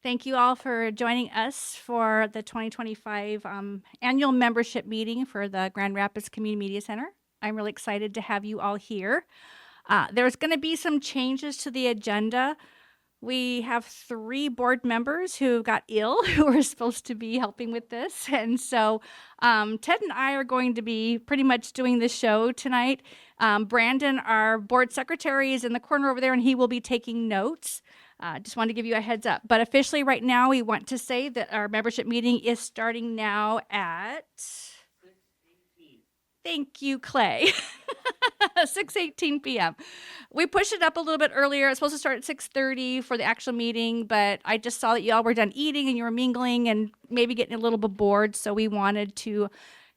Thank you all for joining us for the 2025 annual membership meeting for the Grand Rapids Community Media Center. I'm really excited to have you all here. There's going to be some changes to the agenda. We have 3 board members who got ill who are supposed to be helping with this. And so Ted and I are going to be pretty much doing the show tonight. Brandon, our board secretary, is in the corner over there and he will be taking notes. Just wanted to give you a heads up. But officially right now, we want to say that our membership meeting is starting now at 6:18. Thank you, Clay. 6:18 p.m. We pushed it up a little bit earlier. It's supposed to start at 6:30 for the actual meeting, but I just saw that y'all were done eating and you were mingling and maybe getting a little bit bored, so we wanted to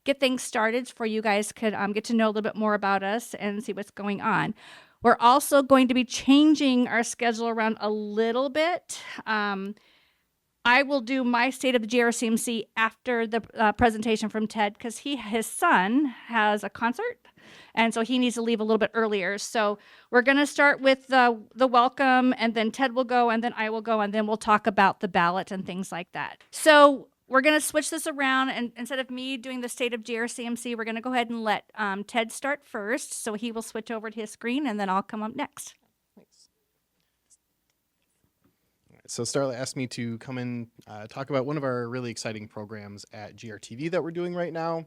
get things started for you guys could get to know a little bit more about us and see what's going on. We're also going to be changing our schedule around a little bit. I will do my state of the GRCMC after the presentation from Ted because his son has a concert, and so he needs to leave a little bit earlier. So we're going to start with the welcome, and then Ted will go, and then I will go, and then we'll talk about the ballot and things like that. So we're going to switch this around, and instead of me doing the state of GRCMC, we're going to go ahead and let Ted start first. So he will switch over to his screen, and then I'll come up next. Thanks. All right, so Starla asked me to come in talk about one of our really exciting programs at GRTV that we're doing right now,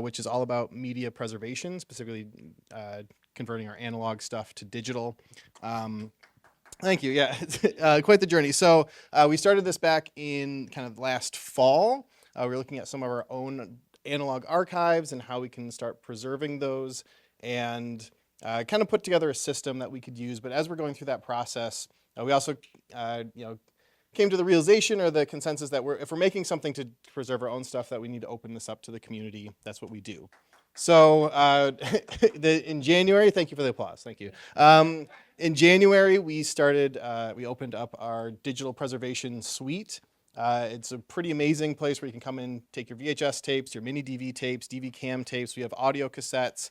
which is all about media preservation, specifically converting our analog stuff to digital. Thank you. Yeah, quite the journey. So we started this back in kind of last fall. We were looking at some of our own analog archives and how we can start preserving those and kind of put together a system that we could use. But as we're going through that process, we also came to the realization or the consensus that if we're making something to preserve our own stuff, that we need to open this up to the community. That's what we do. So in January, thank you for the applause. Thank you. In January, we opened up our digital preservation suite. It's a pretty amazing place where you can come in, take your VHS tapes, your mini DV tapes, DV cam tapes. We have audio cassettes.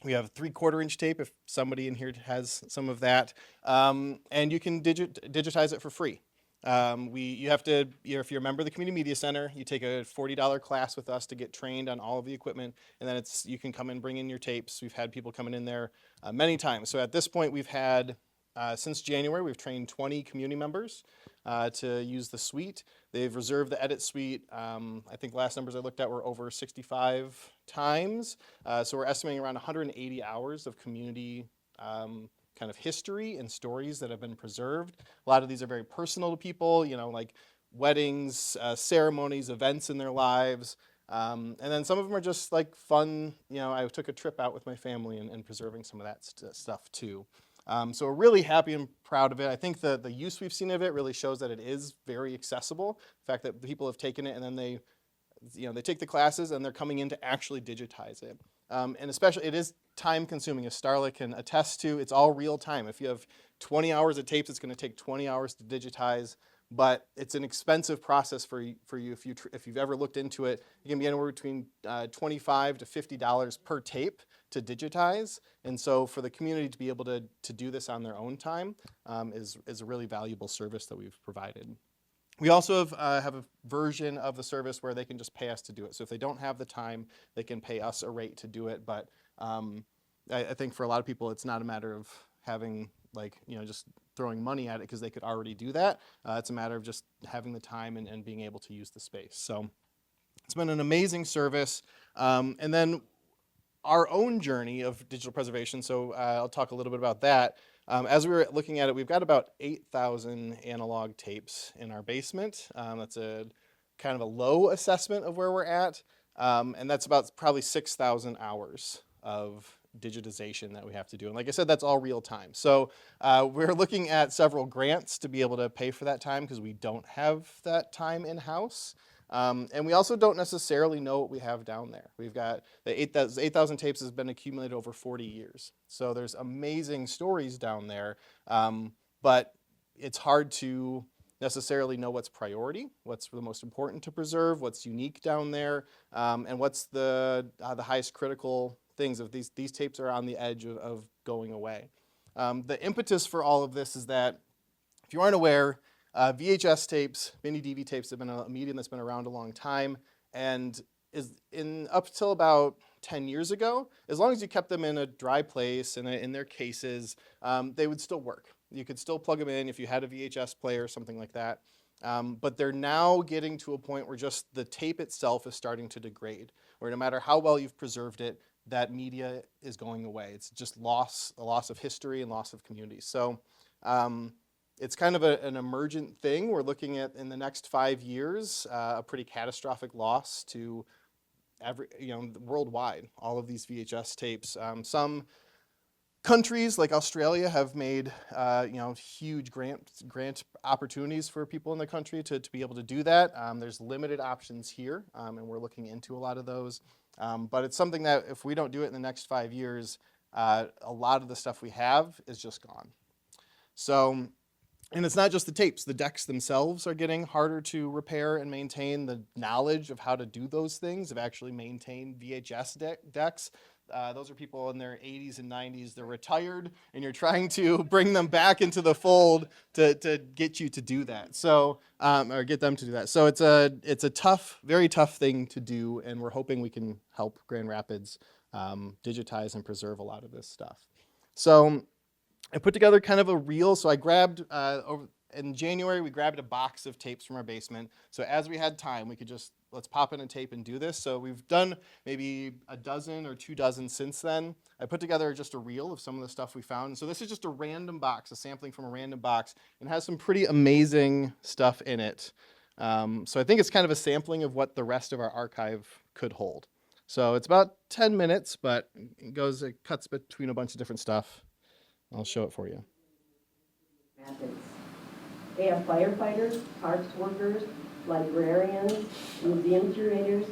We have 3/4-inch tape if somebody in here has some of that. And you can digitize it for free. You have to, if you're a member of the Community Media Center, you take a $40 class with us to get trained on all of the equipment, and then you can come and bring in your tapes. We've had people coming in there many times. So at this point, we've had, since January, we've trained 20 community members to use the suite. They've reserved the edit suite. I think last numbers I looked at were over 65 times. So we're estimating around 180 hours of community kind of history and stories that have been preserved. A lot of these are very personal to people, like weddings, ceremonies, events in their lives. And then some of them are just like fun. I took a trip out with my family and preserving some of that stuff too. So we're really happy and proud of it. I think the use we've seen of it really shows that it is very accessible. The fact that people have taken it and then they take the classes and they're coming in to actually digitize it. And especially, it is time consuming, as Starla can attest to. It's all real time. If you have 20 hours of tapes, it's going to take 20 hours to digitize. But it's an expensive process for you if you've ever looked into it. It can be anywhere between $25 to $50 per tape to digitize. And so for the community to be able to do this on their own time is a really valuable service that we've provided. We also have a version of the service where they can just pay us to do it. So if they don't have the time, they can pay us a rate to do it. But I think for a lot of people, it's not a matter of having just throwing money at it because they could already do that. It's a matter of just having the time and being able to use the space. So it's been an amazing service. And then our own journey of digital preservation. So I'll talk a little bit about that. As we were looking at it, we've got about 8,000 analog tapes in our basement. That's a kind of a low assessment of where we're at. And that's about probably 6,000 hours of digitization that we have to do. And like I said, that's all real time. So we're looking at several grants to be able to pay for that time because we don't have that time in-house. And we also don't necessarily know what we have down there. We've got the 8,000 tapes has been accumulated over 40 years. So there's amazing stories down there, but it's hard to necessarily know what's priority, what's the most important to preserve, what's unique down there, and what's the highest critical things. If these tapes are on the edge of going away. The impetus for all of this is that, if you aren't aware, VHS tapes, mini DV tapes have been a medium that's been around a long time, and is in up till about 10 years ago, as long as you kept them in a dry place and in their cases, they would still work. You could still plug them in if you had a VHS player or something like that. But they're now getting to a point where just the tape itself is starting to degrade, where no matter how well you've preserved it, that media is going away. It's just a loss of history and loss of community. So it's kind of an emergent thing. We're looking at, in the next 5 years, a pretty catastrophic loss to worldwide, all of these VHS tapes. Some countries like Australia have made huge grant opportunities for people in the country to be able to do that. There's limited options here, and we're looking into a lot of those. But it's something that if we don't do it in the next 5 years, a lot of the stuff we have is just gone. So, and it's not just the tapes. The decks themselves are getting harder to repair and maintain. The knowledge of how to do those things, of actually maintain VHS decks, those are people in their 80s and 90s. They're retired, and you're trying to bring them back into the fold to get you to do that. So, or get them to do that. So it's a tough, very tough thing to do, and we're hoping we can help Grand Rapids digitize and preserve a lot of this stuff. So I put together kind of a reel. So I grabbed, in January, we grabbed a box of tapes from our basement. So as we had time, we could just, let's pop in a tape and do this. So we've done maybe a dozen or 2 dozen since then. I put together just a reel of some of the stuff we found. So this is just a random box, a sampling from a random box, and has some pretty amazing stuff in it. So I think it's kind of a sampling of what the rest of our archive could hold. So it's about 10 minutes, but it cuts between a bunch of different stuff. I'll show it for you. They have firefighters, parks workers, librarians, museum curators,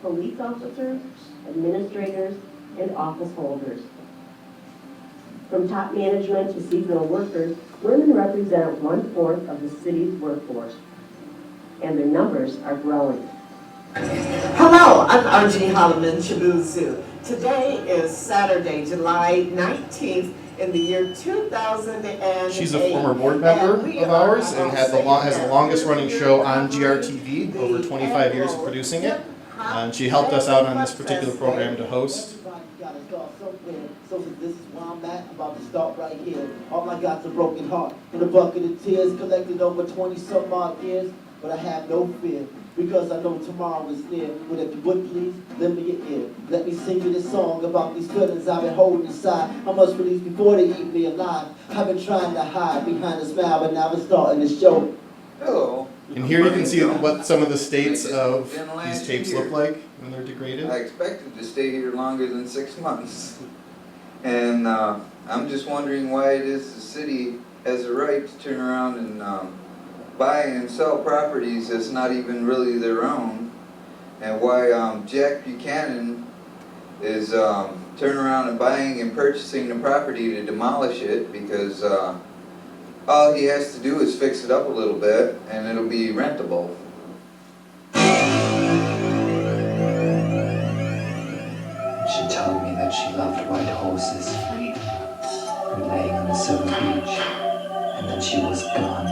police officers, administrators, and office holders. From top management to seasonal workers, women represent 1/4 of the city's workforce, and their numbers are growing. Hello, I'm Arjee Holloman Chibuzu. Today is Saturday, July 19th. In the year 2008. She's a former board member of ours and has the longest running show on GRTV, over 25 years of producing it. And she helped us out on this particular program to host. So this is where I'm at, I'm about to start right here. All I got's a broken heart and a bucket of tears collected over 20 some odd years, but I have no fear. Because I know tomorrow is near. But if you would please, lend me your ear. Let me sing you this song about these feelings I've been holding inside. I must release before they eat me alive. I've been trying to hide behind a smile, but now it's starting to show. Hello. And here you can see what some of the states of these tapes look like when they're degraded. I expected to stay here longer than 6 months. And I'm just wondering why it is the city has a right to turn around and buy and sell properties that's not even really their own, and why Jack Buchanan is turning around and buying and purchasing the property to demolish it, because all he has to do is fix it up a little bit and it'll be rentable. She told me that she loved white horses, and laying on the silver beach, and then she was gone.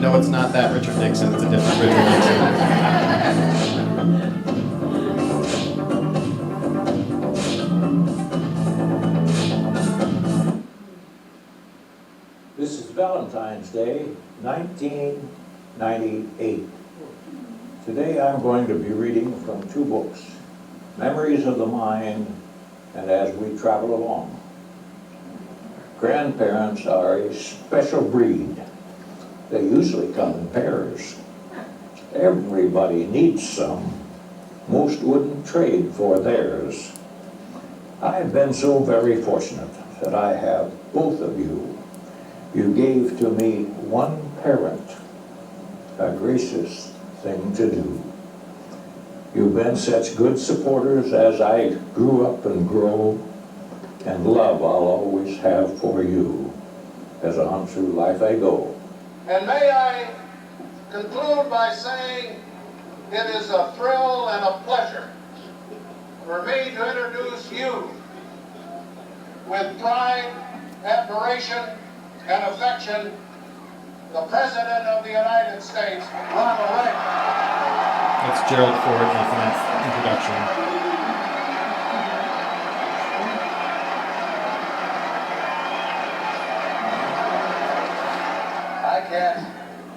No, it's not that Richard Nixon, it's a different Richard Nixon. This is Valentine's Day, 1998. Today I'm going to be reading from 2 books, Memories of the Mind and As We Travel Along. Grandparents are a special breed. They usually come in pairs. Everybody needs some. Most wouldn't trade for theirs. I've been so very fortunate that I have both of you. You gave to me one parent, a gracious thing to do. You've been such good supporters as I grew up and grow, and love I'll always have for you as on through life I go. And may I conclude by saying it is a thrill and a pleasure for me to introduce you with pride, admiration, and affection, the President of the United States, Ronald Reagan. That's Gerald Ford making that introduction.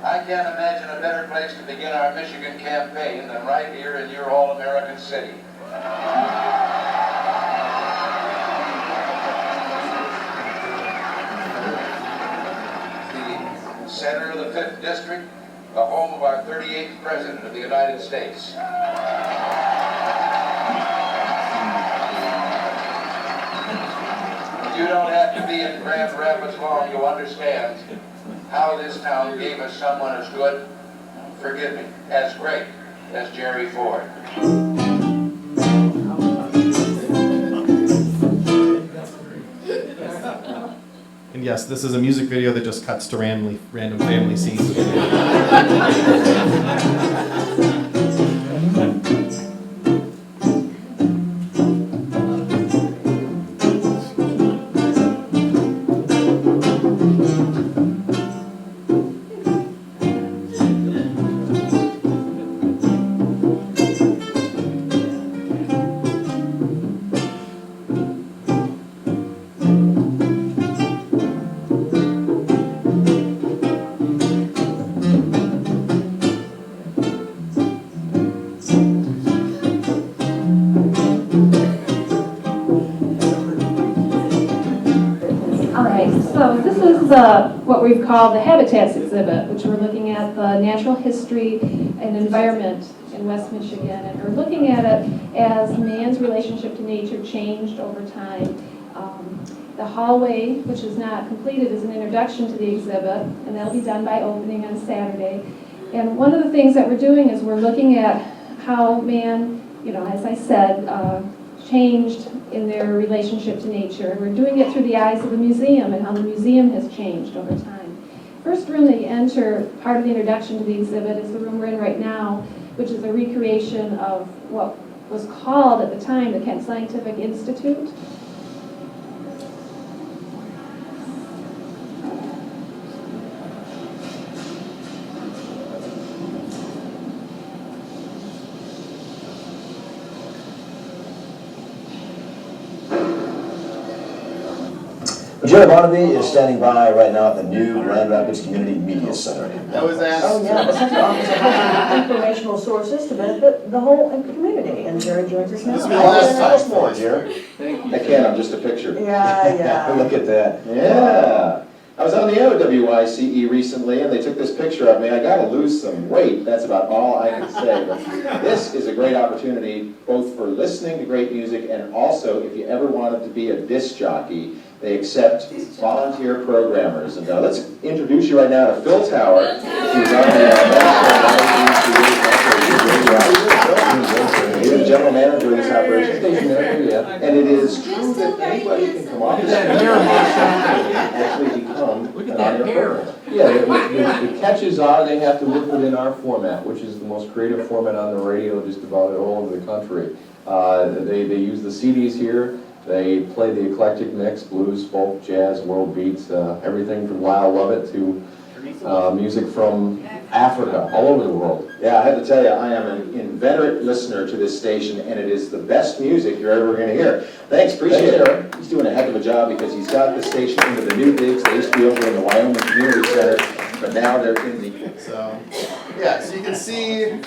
I can't imagine a better place to begin our Michigan campaign than right here in your all-American city. The center of the 5th District, the home of our 38th President of the United States. You don't have to be in Grand Rapids long to understand how this town gave us someone as good, forgive me, as great as Jerry Ford. And yes, this is a music video that just cuts to random family scenes. So this is what we've called the Habitats exhibit, which we're looking at the natural history and environment in West Michigan. And we're looking at it as man's relationship to nature changed over time. The hallway, which is not completed, is an introduction to the exhibit, and that'll be done by opening on Saturday. And one of the things that we're doing is we're looking at how man, as I said, changed in their relationship to nature. And we're doing it through the eyes of the museum and how the museum has changed over time. First room that you enter, part of the introduction to the exhibit, is the room we're in right now, which is a recreation of what was called at the time the Kent Scientific Institute. Jerry Barnaby is standing by right now at the new Grand Rapids Community Media Center. That was asked. Oh, yeah, the central office has informational sources to benefit the whole community, and Jerry joins us now. This will be the last tell us more, Jerry. I can't, I'm just a picture. Yeah. Look at that. Yeah. I was on the OWICE recently, and they took this picture of me. I got to lose some weight. That's about all I can say. But this is a great opportunity, both for listening to great music, and also if you ever wanted to be a disc jockey, they accept volunteer programmers. And let's introduce you right now to Phil Tower. He's on He's the general manager of this operation. And it is true that anybody can come off the stage and actually become an on-air program. Yeah, the catches are they have to work within our format, which is the most creative format on the radio just about all over the country. They use the CDs here. They play the eclectic mix, blues, folk, jazz, world beats, everything from Lyle Lovett to music from Africa, all over the world. Yeah, I have to tell you, I am an inveterate listener to this station, and it is the best music you're ever going to hear. Thanks, appreciate it. He's doing a heck of a job because he's got the station into the new digs. They used to be over in the Wyoming Community Center, but now they're in the... So, yeah, so you can see...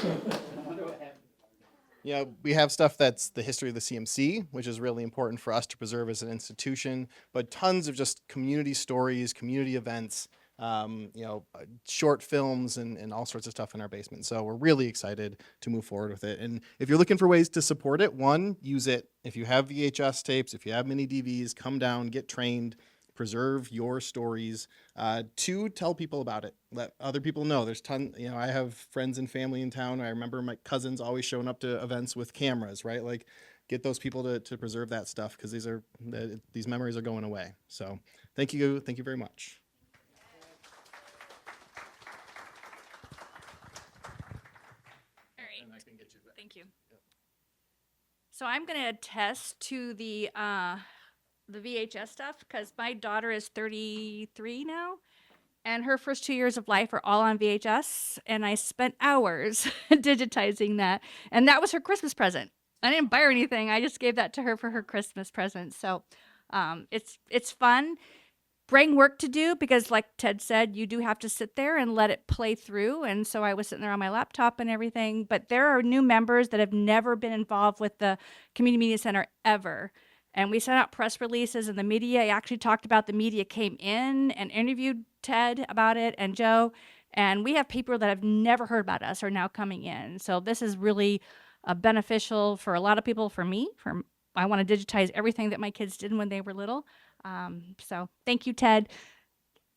we have stuff that's the history of the CMC, which is really important for us to preserve as an institution, but tons of just community stories, community events, short films and all sorts of stuff in our basement. So we're really excited to move forward with it. And if you're looking for ways to support it, one, use it. If you have VHS tapes, if you have mini DVs, come down, get trained, preserve your stories. Two, tell people about it. Let other people know. There's I have friends and family in town. I remember my cousins always showing up to events with cameras, right? Like, get those people to preserve that stuff, because these memories are going away. So thank you very much. you. So I'm going to attest to the VHS stuff because my daughter is 33 now, and her first 2 years of life are all on VHS, and I spent hours digitizing that, and that was her Christmas present. I didn't buy her anything. I just gave that to her for her Christmas present. So it's fun. Bring work to do because, like Ted said, you do have to sit there and let it play through. And so I was sitting there on my laptop and everything. But there are new members that have never been involved with the Community Media Center ever. And we sent out press releases, and the media actually talked about the media came in and interviewed Ted about it and Joe. And we have people that have never heard about us are now coming in. So this is really beneficial for a lot of people. For me, I want to digitize everything that my kids did when they were little. So thank you, Ted.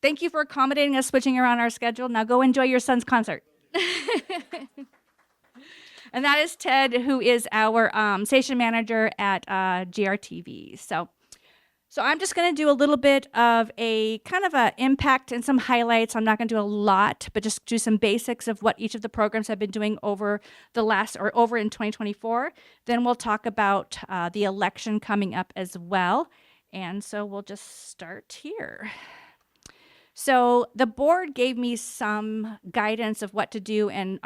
Thank you for accommodating us switching around our schedule. Now go enjoy your son's concert. And that is Ted, who is our station manager at GRTV. So I'm just going to do a little bit of a kind of a impact and some highlights. I'm not going to do a lot, but just do some basics of what each of the programs have been doing over the last or over in 2024. Then we'll talk about the election coming up as well. And so we'll just start here. So the board gave me some guidance of what to do in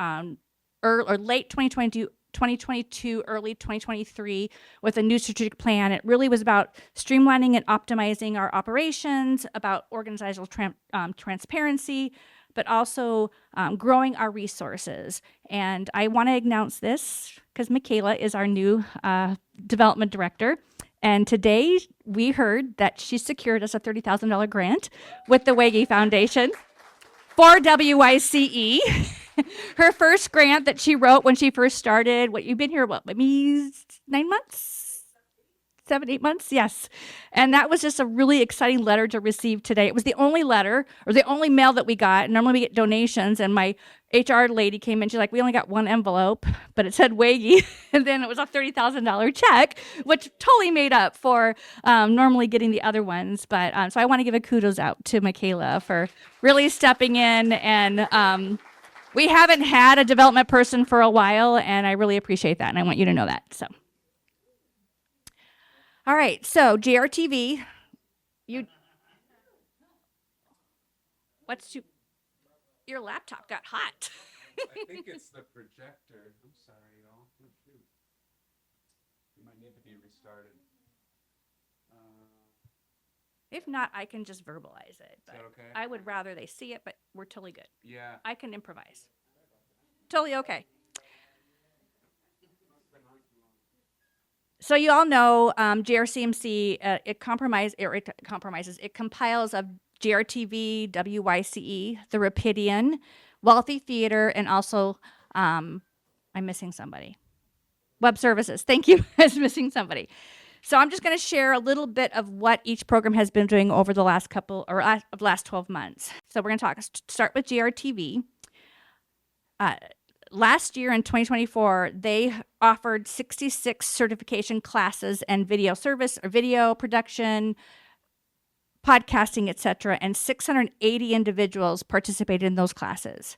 late 2022, early 2023 with a new strategic plan. It really was about streamlining and optimizing our operations, about organizational transparency, but also growing our resources. And I want to announce this because Michaela is our new development director. And today we heard that she secured us a $30,000 grant with the Wege Foundation for WICE. Her first grant that she wrote when she first started. You've been here, maybe 9 months? 7, 8 months? Yes. And that was just a really exciting letter to receive today. It was the only letter or the only mail that we got. Normally we get donations, and my HR lady came in. She's like, we only got one envelope, but it said Wege. And then it was a $30,000 check, which totally made up for normally getting the other ones. But so I want to give a kudos out to Michaela for really stepping in. And we haven't had a development person for a while, and I really appreciate that. And I want you to know that. So. All right, so GRTV, your laptop got hot. I think it's the projector. I'm sorry, y'all. Oh, shoot. It might need to be restarted. If not, I can just verbalize it. But okay? I would rather they see it, but we're totally good. Yeah. I can improvise. Totally okay. So you all know GRCMC, it compiles of GRTV, WICE, the Rapidian, Wealthy Theater, and also, I'm missing somebody. Web Services, thank you, I was missing somebody. So I'm just gonna share a little bit of what each program has been doing over the last 12 months. So we're gonna start with GRTV. Last year in 2024, they offered 66 certification classes and video service or video production, podcasting, etc., and 680 individuals participated in those classes.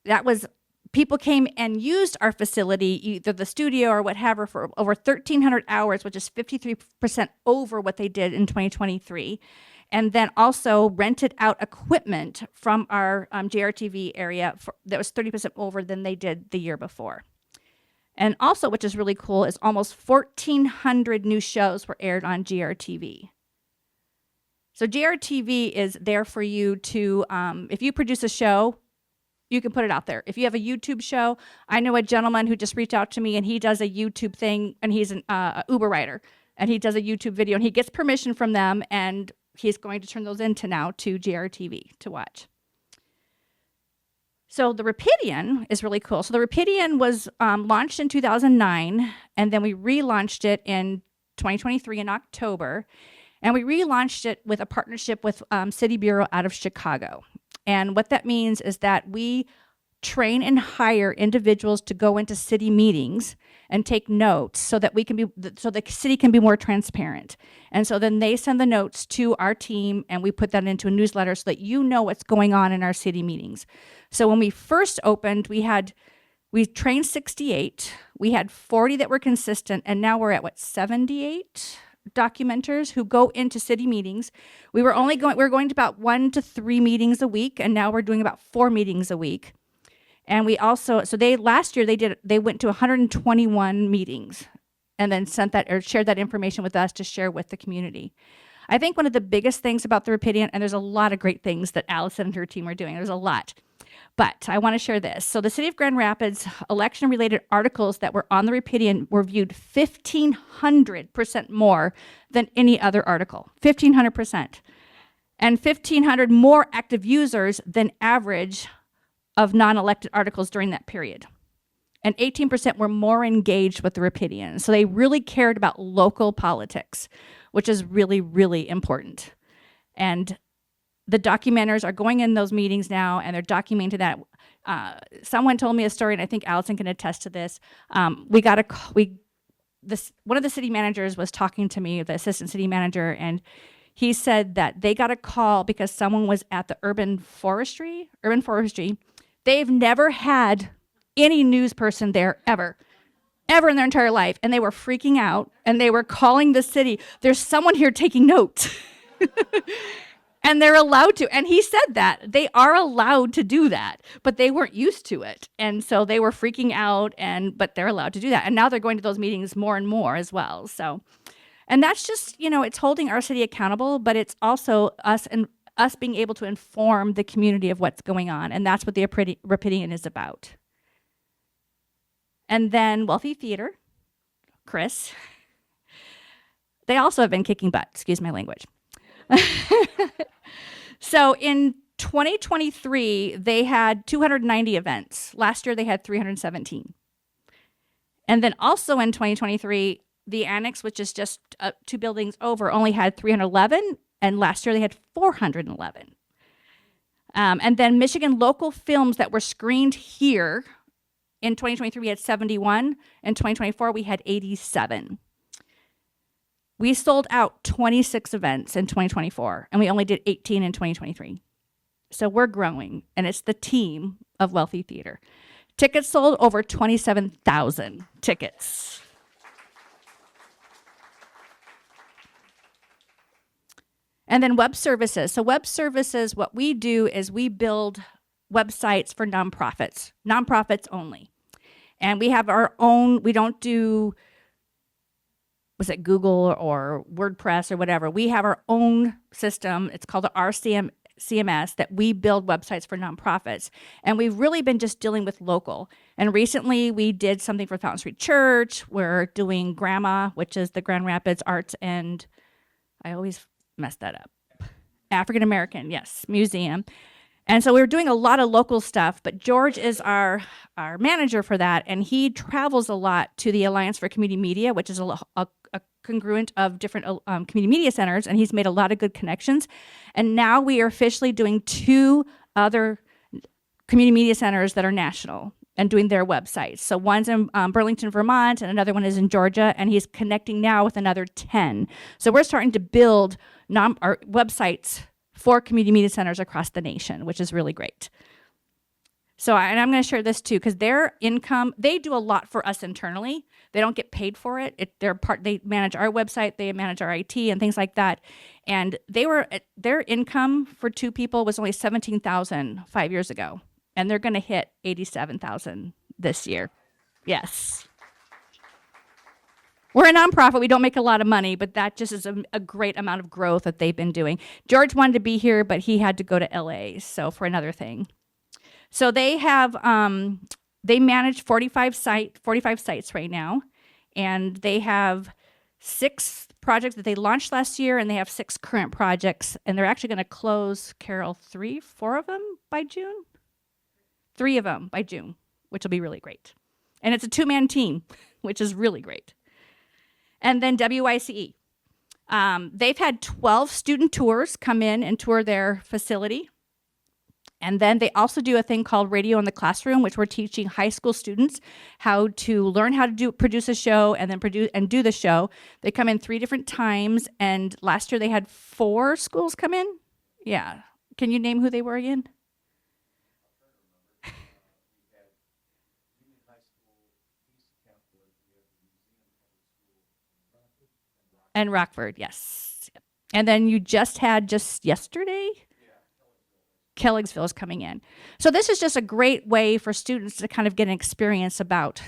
That was, people came and used our facility, either the studio or whatever, for over 1,300 hours, which is 53% over what they did in 2023. And then also rented out equipment from our GRTV area that was 30% over than they did the year before. And also, which is really cool, is almost 1,400 new shows were aired on GRTV. So GRTV is there for you to, if you produce a show, you can put it out there. If you have a YouTube show, I know a gentleman who just reached out to me, and he does a YouTube thing, and he's an Uber rider, and he does a YouTube video, and he gets permission from them, and he's going to turn those into now to GRTV to watch. So the Rapidian is really cool. So the Rapidian was launched in 2009, and then we relaunched it in 2023 in October. And we relaunched it with a partnership with City Bureau out of Chicago. And what that means is that we train and hire individuals to go into city meetings and take notes so that so the city can be more transparent. And so then they send the notes to our team, and we put that into a newsletter so that you know what's going on in our city meetings. So when we first opened, we had We trained 68. We had 40 that were consistent, and now we're at what, 78 documenters who go into city meetings. We were going to about 1 to 3 meetings a week, and now we're doing about 4 meetings a week. And we also, last year they went to 121 meetings and then sent that or shared that information with us to share with the community. I think one of the biggest things about the Rapidian, and there's a lot of great things that Allison and her team are doing, there's a lot, but I want to share this. So the City of Grand Rapids election-related articles that were on the Rapidian were viewed 1,500% more than any other article, 1,500%. And 1,500 more active users than average of non-elected articles during that period. And 18% were more engaged with the Rapidian. So they really cared about local politics, which is really, really important. And the documenters are going in those meetings now, and they're documenting that. Someone told me a story, and I think Allison can attest to this. One of the city managers was talking to me, the assistant city manager, and he said that they got a call because someone was at the urban forestry. They've never had any news person there ever in their entire life. And they were freaking out, and they were calling the city. There's someone here taking notes. And they're allowed to. And he said that they are allowed to do that, but they weren't used to it. And so they were freaking out, but they're allowed to do that. And now they're going to those meetings more and more as well. So, and that's just, it's holding our city accountable, but it's also us being able to inform the community of what's going on. And that's what the Rapidian is about. And then Wealthy Theater, Chris, they also have been kicking butt, excuse my language. So in 2023, they had 290 events. Last year, they had 317. And then also in 2023, the Annex, which is just 2 buildings over, only had 311. And last year, they had 411. And then Michigan local films that were screened here in 2023, we had 71. In 2024, we had 87. We sold out 26 events in 2024, and we only did 18 in 2023. So we're growing, and it's the team of Wealthy Theater. Tickets sold over 27,000 tickets. And then web services. So web services, what we do is we build websites for nonprofits only. And we have our own, we don't do, was it Google or WordPress or whatever. We have our own system. It's called the GRCMC that we build websites for nonprofits. And we've really been just dealing with local. And recently we did something for Fountain Street Church. We're doing GRAMA, which is the Grand Rapids Arts and, I always mess that up, African American, yes, Museum. And so we were doing a lot of local stuff, but George is our manager for that, and he travels a lot to the Alliance for Community Media, which is a congruent of different community media centers, and he's made a lot of good connections. And now we are officially doing 2 other community media centers that are national and doing their websites. So one's in Burlington, Vermont, and another one is in Georgia, and he's connecting now with another 10. So we're starting to build our websites for community media centers across the nation, which is really great. So, and I'm going to share this too, because their income, they do a lot for us internally. They don't get paid for it. They manage our website, they manage our IT and things like that. And their income for 2 people was only $17,000 5 years ago. And they're going to hit $87,000 this year. Yes. We're a nonprofit. We don't make a lot of money, but that just is a great amount of growth that they've been doing. George wanted to be here, but he had to go to LA, so for another thing. So they have, they manage 45 sites right now, and they have 6 projects that they launched last year, and they have 6 current projects, and they're actually going to close, Carol, 4 of them by June? 3 of them by June, which will be really great. And it's a 2-man team, which is really great. And then WICE. They've had 12 student tours come in and tour their facility. And then they also do a thing called Radio in the Classroom, which we're teaching high school students how to learn how to produce a show and then do the show. They come in 3 different times, and last year they had 4 schools come in. Yeah. Can you name who they were again? And Rockford, yes. And then you just had just yesterday? Kelligsville is coming in. So this is just a great way for students to kind of get an experience about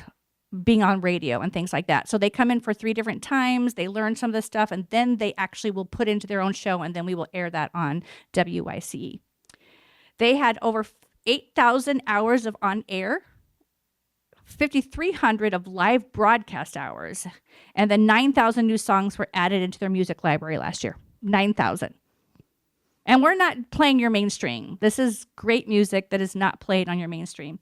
being on radio and things like that. So they come in for 3 different times, they learn some of this stuff, and then they actually will put into their own show, and then we will air that on WYCE. They had over 8,000 hours of on air, 5,300 of live broadcast hours, and then 9,000 new songs were added into their music library last year. 9,000. And we're not playing your mainstream. This is great music that is not played on your mainstream.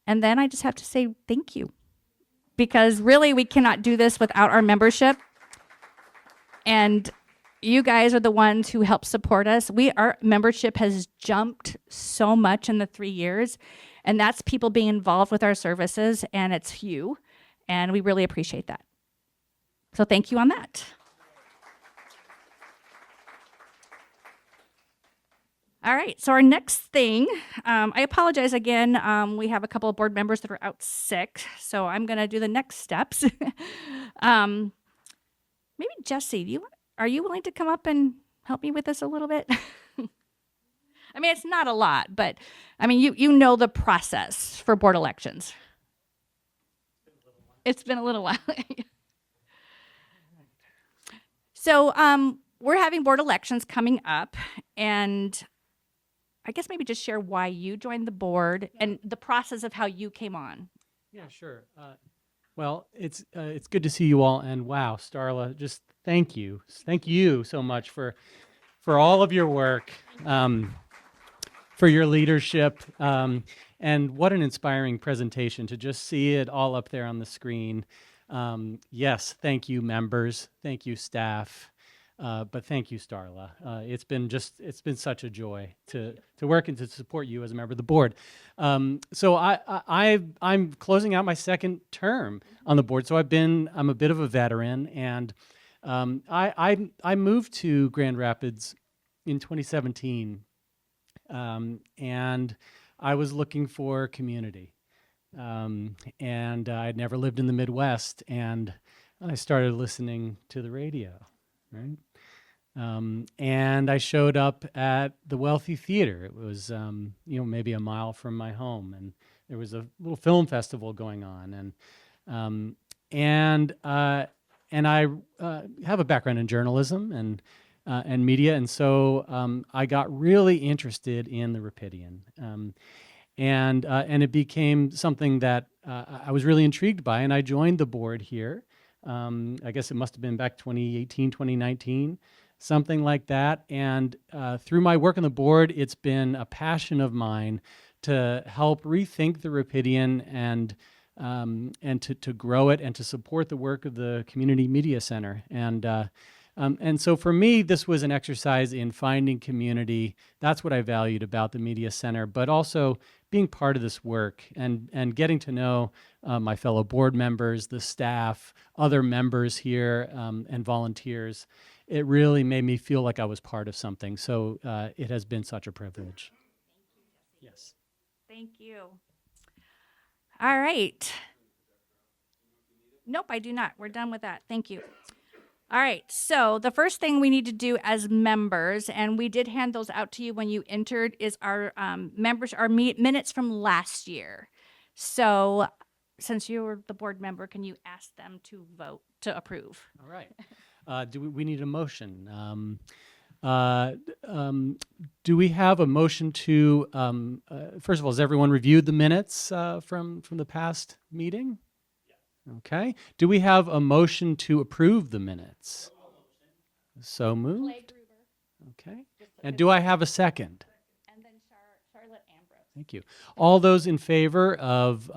And then I just have to say thank you, because really we cannot do this without our membership. And you guys are the ones who help support us. Our membership has jumped so much in the 3 years, and that's people being involved with our services, and it's you, and we really appreciate that. So thank you on that. All right, so our next thing, I apologize again. We have a couple of board members that are out sick, so I'm going to do the next steps. Maybe Jesse, are you willing to come up and help me with this a little bit? I mean, it's not a lot, but I mean, you know the process for board elections. It's been a little while. So we're having board elections coming up, and I guess maybe just share why you joined the board and the process of how you came on. Yeah, sure. Well, it's good to see you all, and wow, Starla, just thank you so much for all of your work, for your leadership, and what an inspiring presentation to just see it all up there on the screen. Yes, thank you, members. Thank you, staff. But thank you, Starla. It's been such a joy to work and to support you as a member of the board. So I'm closing out my second term on the board. So I'm a bit of a veteran, and I moved to Grand Rapids in 2017, and I was looking for community, and I'd never lived in the Midwest, and I started listening to the radio. Right. And I showed up at the Wealthy Theater. It was, maybe a mile from my home, and there was a little film festival going on, and I have a background in journalism and media, and so I got really interested in the Rapidian, and it became something that I was really intrigued by, and I joined the board here. I guess it must have been back 2018, 2019, something like that. And through my work on the board, it's been a passion of mine to help rethink the Rapidian and to grow it and to support the work of the Community Media Center. And so for me, this was an exercise in finding community. That's what I valued about the Media Center, but also being part of this work and getting to know my fellow board members, the staff, other members here, and volunteers. It really made me feel like I was part of something. So it has been such a privilege. Yes. Thank you. All right. Nope, I do not. We're done with that. Thank you. All right, so the first thing we need to do as members, and we did hand those out to you when you entered, is our minutes from last year. So since you're the board member, can you ask them to vote to approve? All right. We need a motion? Do we have a motion to, first of all, has everyone reviewed the minutes from the past meeting? Okay. Do we have a motion to approve the minutes? So moved. Okay. And do I have a second? And then Charlotte Ambrose. Thank you. All those in favor of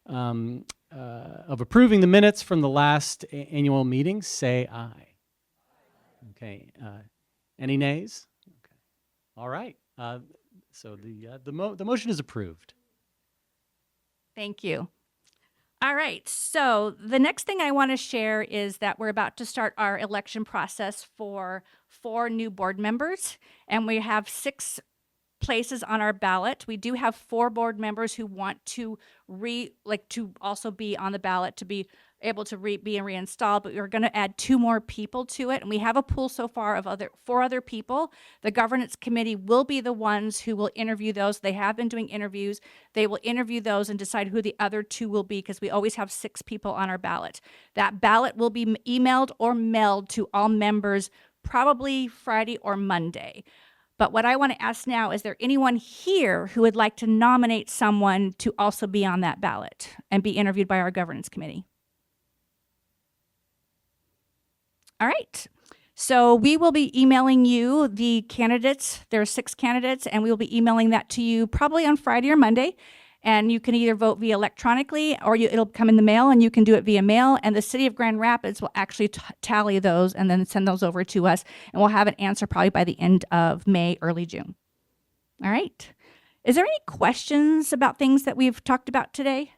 approving the minutes from the last annual meeting, say aye. Okay. Any nays? Okay. All right. So the motion is approved. Thank you. All right, so the next thing I want to share is that we're about to start our election process for 4 new board members, and we have 6 places on our ballot. We do have 4 board members who want to to also be on the ballot to be able to be reinstalled, but we're going to add 2 more people to it. And we have a pool so far of 4 other people. The governance committee will be the ones who will interview those. They have been doing interviews. They will interview those and decide who the other 2 will be, because we always have 6 people on our ballot. That ballot will be emailed or mailed to all members probably Friday or Monday. But what I want to ask now, is there anyone here who would like to nominate someone to also be on that ballot and be interviewed by our governance committee? All right. So we will be emailing you the candidates. There are 6 candidates, and we will be emailing that to you probably on Friday or Monday. And you can either vote via electronically, or it'll come in the mail, and you can do it via mail. And the city of Grand Rapids will actually tally those and then send those over to us. And we'll have an answer probably by the end of May, early June. All right. Is there any questions about things that we've talked about today?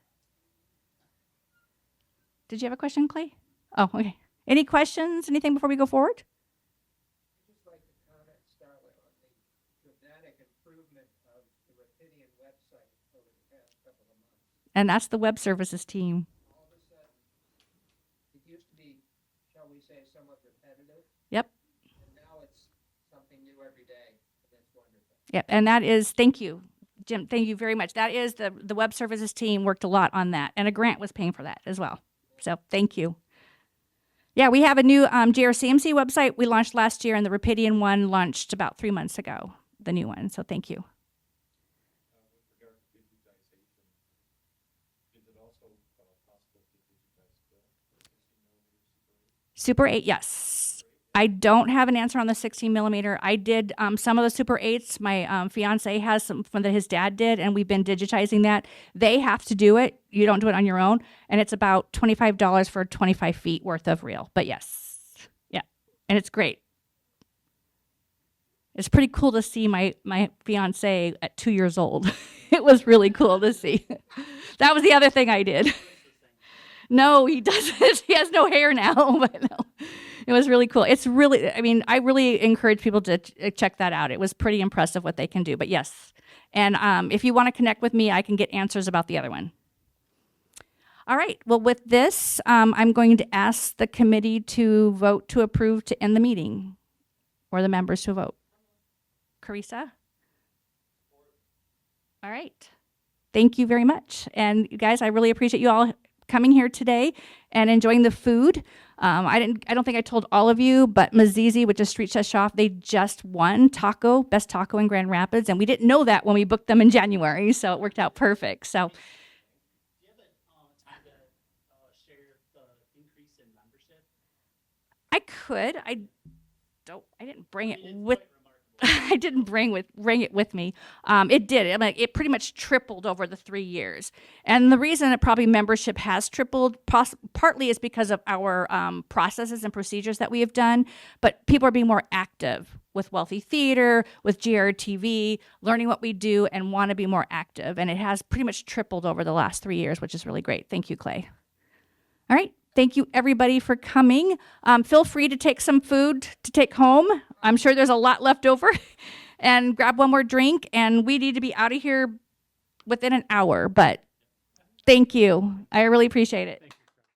Did you have a question, Clay? Oh, okay. Any questions? Anything before we go forward? I'd just like to comment, Starla, on the dramatic improvement of the Rapidian website over the past couple of months. And that's the web services team. All of a sudden, it used to be, shall we say, somewhat repetitive. Yep. And now it's something new every day, and that's wonderful. Yep. And that is, thank you, Jim. Thank you very much. That is the web services team worked a lot on that, and a grant was paying for that as well. So thank you. Yeah, we have a new GRCMC website we launched last year, and the Rapidian one launched about 3 months ago, the new one. So thank you. With regard to digitization, is it also possible to digitize the 16mm Super 8, yes. I don't have an answer on the 16 millimeter. I did some of the Super 8s. My fiance has some that his dad did, and we've been digitizing that. They have to do it. You don't do it on your own. And it's about $25 for 25 feet worth of reel. But yes, yeah. And it's great. It's pretty cool to see my fiance at 2 years old. It was really cool to see. That was the other thing I did. No, he doesn't. He has no hair now, but no. It was really cool. It's really, I mean, I really encourage people to check that out. It was pretty impressive what they can do, but yes. And if you want to connect with me, I can get answers about the other one. All right, well, with this, I'm going to ask the committee to vote to approve to end the meeting, or the members to vote. Carissa? All right. Thank you very much. And you guys, I really appreciate you all coming here today and enjoying the food. I don't think I told all of you, but Mazizi, which is Street Chef Shop, they just won best taco in Grand Rapids, and we didn't know that when we booked them in January, so it worked out perfect. So, do you have a time to share the increase in membership? I could. I didn't bring it with. I didn't bring it with me. It did. I mean, it pretty much tripled over the 3 years. And the reason that probably membership has tripled partly is because of our processes and procedures that we have done. But people are being more active with Wealthy Theater, with GRTV, learning what we do and want to be more active. And it has pretty much tripled over the last 3 years, which is really great. Thank you, Clay. All right. Thank you, everybody, for coming. Feel free to take some food to take home. I'm sure there's a lot left over. And grab one more drink. And we need to be out of here within an hour. But thank you. I really appreciate it.